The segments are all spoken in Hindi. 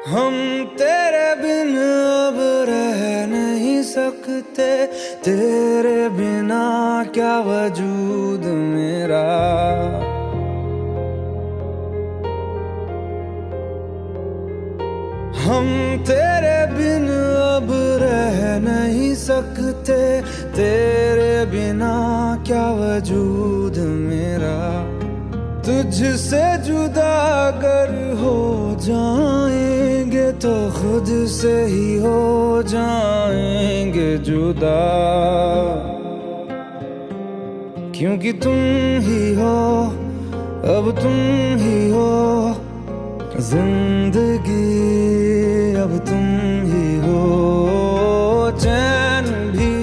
हम तेरे बिन अब रह नहीं सकते, तेरे बिना क्या वजूद मेरा। हम तेरे बिन अब रह नहीं सकते, तेरे बिना क्या वजूद मेरा। तुझसे जुदा अगर हो जाएंगे तो खुद से ही हो जाएंगे जुदा, क्योंकि तुम ही हो, अब तुम ही हो जिंदगी, अब तुम ही हो। चैन भी,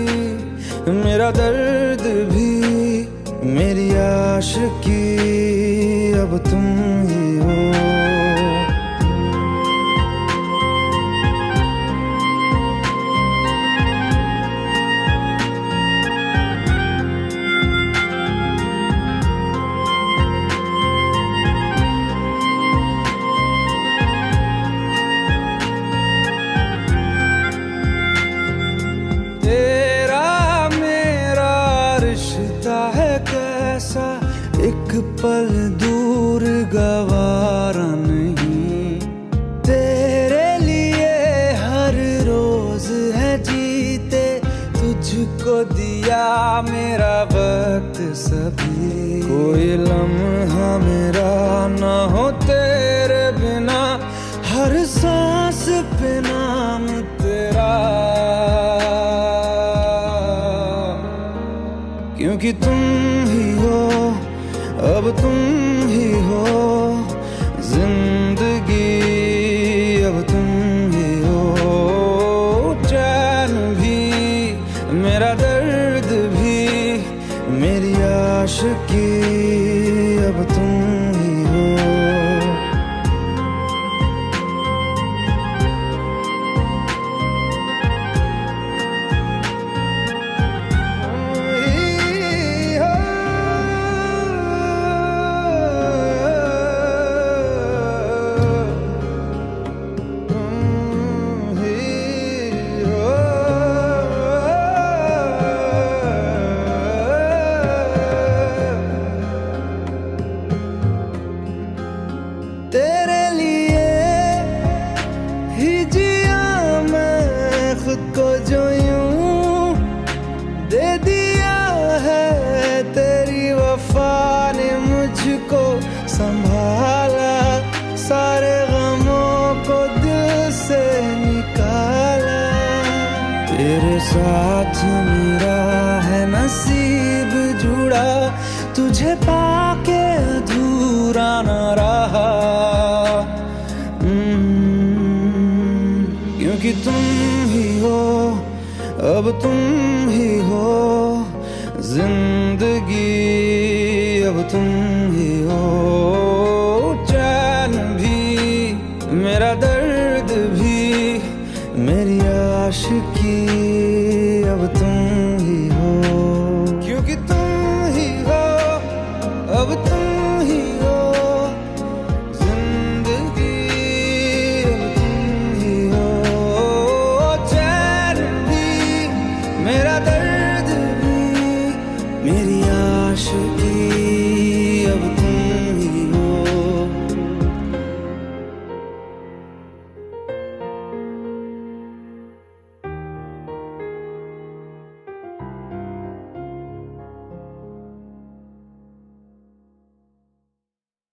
मेरा दर्द भी, मेरी आशिकी, अब तुम ही हो। तेरा मेरा रिश्ता है कैसा, एक पल दूर गवारा नहीं। तेरे लिए हर रोज है जीते, तुझको दिया मेरा वक्त सभी। कोई लम्हा मेरा ना हो तेरे बिना, हर सांस पे नाम तेरा, क्योंकि तुम ही हो, अब तुम ही हो जिंदगी, अब तुम ही हो। चैन भी, मेरा दर्द भी, मेरी आशिकी, अब तुम ही हो। तेरे लिए ही जिया मैं खुद को, जो यूं दे दिया है तेरी वफा ने मुझको संभाला। सारे गमों को दिल से निकाला, तेरे साथ मेरा है नसीब जुड़ा, तुझे पाके अधूरा न रहा। क्योंकि तुम ही हो, अब तुम ही हो जिंदगी, अब तुम ही हो। चैन भी, मेरा दर्द भी, मेरी आशिकी, अब तुम